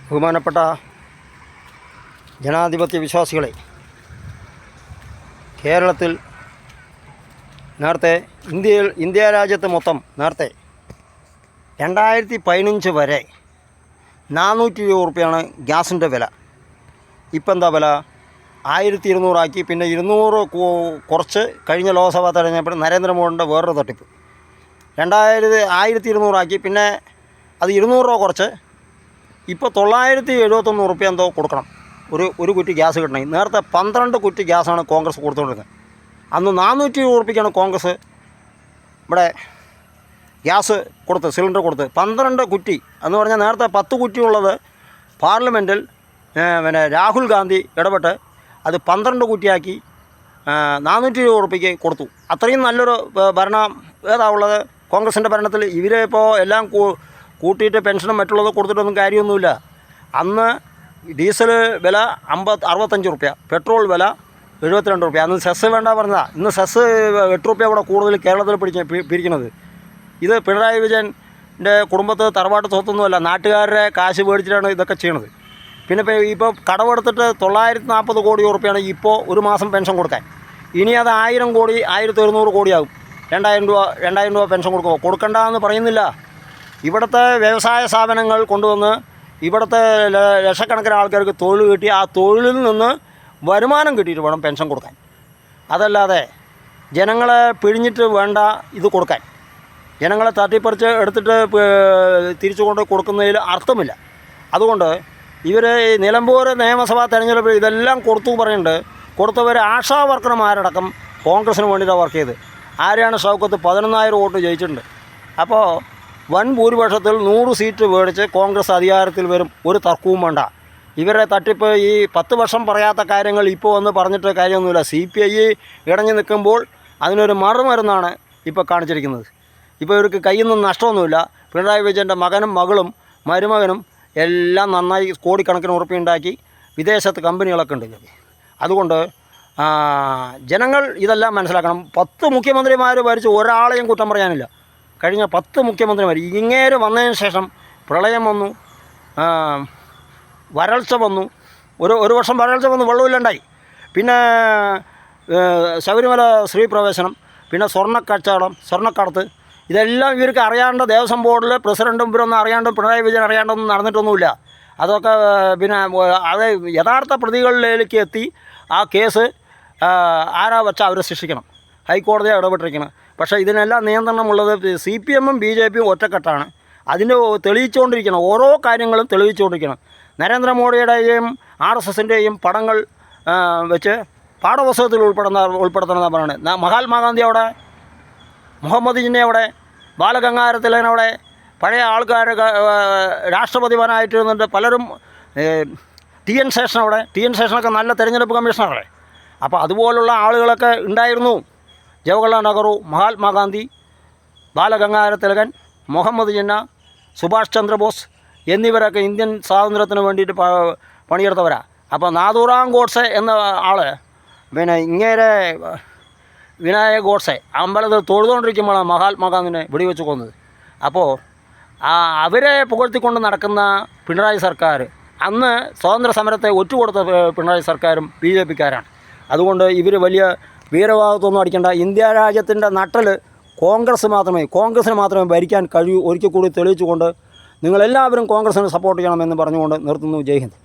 ബഹുമാനപ്പെട്ട ജനാധിപത്യ വിശ്വാസികളെ, കേരളത്തിൽ നേരത്തെ ഇന്ത്യ രാജ്യത്ത് മൊത്തം നേരത്തെ 2015 വരെ 420 രൂപയാണ് ഗ്യാസിൻ്റെ വില. ഇപ്പം എന്താ വില? 1200 ആക്കി. പിന്നെ 200 കുറച്ച് കഴിഞ്ഞ ലോക്സഭാ തെരഞ്ഞെടുപ്പിൽ നരേന്ദ്രമോദിൻ്റെ വേറൊരു തട്ടിപ്പ് 1200 ആക്കി. പിന്നെ അത് 200 രൂപ കുറച്ച് ഇപ്പോൾ 971 രൂപ എന്തോ കൊടുക്കണം ഒരു കുറ്റി ഗ്യാസ് കിട്ടണമെങ്കിൽ. നേരത്തെ 12 കുറ്റി ഗ്യാസാണ് കോൺഗ്രസ് കൊടുത്തുകൊണ്ടിരുന്നത്. അന്ന് 420 രൂപയ്ക്കാണ് കോൺഗ്രസ് ഇവിടെ ഗ്യാസ് കൊടുത്ത്, സിലിണ്ടർ കൊടുത്ത്. 12 കുറ്റി എന്ന് പറഞ്ഞാൽ നേരത്തെ 10 കുറ്റി ഉള്ളത് പാർലമെൻറ്റിൽ പിന്നെ രാഹുൽ ഗാന്ധി ഇടപെട്ട് അത് 12 കുറ്റിയാക്കി 420 രൂപയ്ക്ക് കൊടുത്തു. അത്രയും നല്ലൊരു ഭരണം ഏതാ ഉള്ളത് കോൺഗ്രസിൻ്റെ ഭരണത്തിൽ? ഇവരിപ്പോൾ എല്ലാം കൂട്ടിയിട്ട് പെൻഷനും മറ്റുള്ളത് കൊടുത്തിട്ടൊന്നും കാര്യമൊന്നുമില്ല. അന്ന് ഡീസൽ വില 65 രൂപ, പെട്രോൾ വില 72 രൂപ. അന്ന് സെസ് വേണ്ട പറഞ്ഞതാണ്. ഇന്ന് സെസ് 8 രൂപ കൂടെ കൂടുതൽ കേരളത്തിൽ പിരിക്കുന്നത്. ഇത് പിണറായി വിജയൻ്റെ കുടുംബത്ത് തറവാട്ട് സ്വത്തൊന്നുമല്ല, നാട്ടുകാരുടെ കാശ് മേടിച്ചിട്ടാണ് ഇതൊക്കെ ചെയ്യണത്. പിന്നെ ഇപ്പോൾ കടമെടുത്തിട്ട് 940 കോടി രൂപയാണ് ഇപ്പോൾ ഒരു മാസം പെൻഷൻ കൊടുക്കാൻ. ഇനി അത് 1000 കോടി 1100 കോടിയാകും. 2000 രൂപ പെൻഷൻ കൊടുക്കണ്ടെന്ന് പറയുന്നില്ല. ഇവിടുത്തെ വ്യവസായ സ്ഥാപനങ്ങൾ കൊണ്ടുവന്ന് ഇവിടുത്തെ ലക്ഷക്കണക്കിന് ആൾക്കാർക്ക് തൊഴിൽ കിട്ടി, ആ തൊഴിലിൽ നിന്ന് വരുമാനം കിട്ടിയിട്ട് വേണം പെൻഷൻ കൊടുക്കാൻ. അതല്ലാതെ ജനങ്ങളെ പിഴിഞ്ഞിട്ട് വേണ്ട ഇത് കൊടുക്കാൻ. ജനങ്ങളെ തട്ടിപ്പറിച്ച് എടുത്തിട്ട് തിരിച്ചു കൊണ്ട് കൊടുക്കുന്നതിൽ അർത്ഥമില്ല. അതുകൊണ്ട് ഇവർ നിലമ്പൂർ നിയമസഭാ തെരഞ്ഞെടുപ്പ് ഇതെല്ലാം കൊടുത്തു പറയുന്നുണ്ട്. കൊടുത്തവർ ആശാ വർക്കർമാരടക്കം കോൺഗ്രസ്സിന് വേണ്ടിയിട്ടാണ് വർക്ക് ചെയ്ത്. ആരെയാണ് ഷൗക്കത്ത് 11,000 വോട്ട് ജയിച്ചിട്ടുണ്ട്. അപ്പോൾ വൻ ഭൂരിപക്ഷത്തിൽ 100 സീറ്റ് മേടിച്ച് കോൺഗ്രസ് അധികാരത്തിൽ വരും. ഒരു തർക്കവും വേണ്ട. ഇവരെ തട്ടിപ്പ് ഈ 10 വർഷം പറയാത്ത കാര്യങ്ങൾ ഇപ്പോൾ വന്ന് പറഞ്ഞിട്ട് കാര്യമൊന്നുമില്ല. CPI ഇടഞ്ഞു നിൽക്കുമ്പോൾ അതിനൊരു മറുമരുന്നാണ് ഇപ്പോൾ കാണിച്ചിരിക്കുന്നത്. ഇപ്പോൾ ഇവർക്ക് കയ്യിൽ നിന്ന് നഷ്ടമൊന്നുമില്ല. പിണറായി വിജയൻ്റെ മകനും മകളും മരുമകനും എല്ലാം നന്നായി കോടിക്കണക്കിന് ഉറുപ്പിയുണ്ടാക്കി വിദേശത്ത് കമ്പനികളൊക്കെ ഉണ്ട്. അതുകൊണ്ട് ജനങ്ങൾ ഇതെല്ലാം മനസ്സിലാക്കണം. 10 മുഖ്യമന്ത്രിമാർ ഭരിച്ച് ഒരാളെയും കുറ്റം പറയാനില്ല. കഴിഞ്ഞ 10 മുഖ്യമന്ത്രിമാർ ഇങ്ങേര് വന്നതിന് ശേഷം പ്രളയം വന്നു, വരൾച്ച വന്നു, ഒരു വർഷം വരൾച്ച വന്നു, വെള്ളമില്ലാണ്ടായി. പിന്നെ ശബരിമല സ്ത്രീ പ്രവേശനം, പിന്നെ സ്വർണ്ണക്കച്ചവടം, സ്വർണ്ണക്കടത്ത്, ഇതെല്ലാം ഇവർക്ക് അറിയാണ്ട് ദേവസ്വം ബോർഡിൽ പ്രസിഡൻറ്റും ഇവരൊന്നും അറിയാണ്ടും പിണറായി വിജയൻ അറിയാണ്ടൊന്നും നടന്നിട്ടൊന്നുമില്ല. അതൊക്കെ പിന്നെ അത് യഥാർത്ഥ പ്രതികളിലേക്ക് എത്തി ആ കേസ് ആരാ വെച്ചാൽ അവരെ ശിക്ഷിക്കണം. ഹൈക്കോടതിയെ ഇടപെട്ടിരിക്കണം. പക്ഷേ ഇതിനെല്ലാം നിയന്ത്രണമുള്ളത് CPM-ഉം BJP-യും ഒറ്റക്കെട്ടാണ്. അതിന് തെളിയിച്ചുകൊണ്ടിരിക്കണം. ഓരോ കാര്യങ്ങളും തെളിയിച്ചുകൊണ്ടിരിക്കണം. നരേന്ദ്രമോദിയുടെയും RSSൻ്റെയും പടങ്ങൾ വെച്ച് പാഠപുസ്തകത്തിൽ ഉൾപ്പെടുത്തണമെന്നാണ് പറയുന്നത്. മഹാത്മാഗാന്ധി അവിടെ, മുഹമ്മദ് ജിന്ന അവിടെ, ബാലഗംഗാധര തിലകൻ അവിടെ, പഴയ ആൾക്കാർ രാഷ്ട്രപതിമാരായിട്ട് ഇരുന്നിട്ട് പലരും, TN ശേഷൻ അവിടെ, TN ശേഷനൊക്കെ നല്ല തെരഞ്ഞെടുപ്പ് കമ്മീഷണറല്ലേ. അപ്പോൾ അതുപോലുള്ള ആളുകളൊക്കെ ഉണ്ടായിരുന്നു. ജവഹർലാൽ നെഹ്റു, മഹാത്മാഗാന്ധി, ബാലഗംഗാധര തിലകൻ, മുഹമ്മദ് ജിന്ന, സുഭാഷ് ചന്ദ്രബോസ് എന്നിവരൊക്കെ ഇന്ത്യൻ സ്വാതന്ത്ര്യത്തിന് വേണ്ടിയിട്ട് പണിയെടുത്തവരാണ്. അപ്പോൾ നാഥൂറാം ഗോഡ്സെ എന്ന ആൾ പിന്നെ ഇങ്ങേരെ വിനായക് ഗോഡ്സെ അമ്പലത്തിൽ തൊഴുതുകൊണ്ടിരിക്കുമ്പോഴാണ് മഹാത്മാഗാന്ധിനെ വെടിവെച്ച് കൊന്നത്. അപ്പോൾ അവരെ പുകഴ്ത്തിക്കൊണ്ട് നടക്കുന്ന പിണറായി സർക്കാർ, അന്ന് സ്വാതന്ത്ര്യ സമരത്തെ ഒറ്റുകൊടുത്ത പിണറായി സർക്കാരും BJP-ക്കാരാണ്. അതുകൊണ്ട് ഇവർ വലിയ വീരവാദത്തൊന്നും അടിക്കേണ്ട. ഇന്ത്യ രാജ്യത്തിൻ്റെ നട്ടൽ കോൺഗ്രസ്സിന് മാത്രമേ ഭരിക്കാൻ കഴിയൂ. ഒരിക്കൽ കൂടി തെളിയിച്ചുകൊണ്ട് നിങ്ങളെല്ലാവരും കോൺഗ്രസ്സിന് സപ്പോർട്ട് ചെയ്യണമെന്ന് പറഞ്ഞുകൊണ്ട് നിർത്തുന്നു. ജയ് ഹിന്ദ്.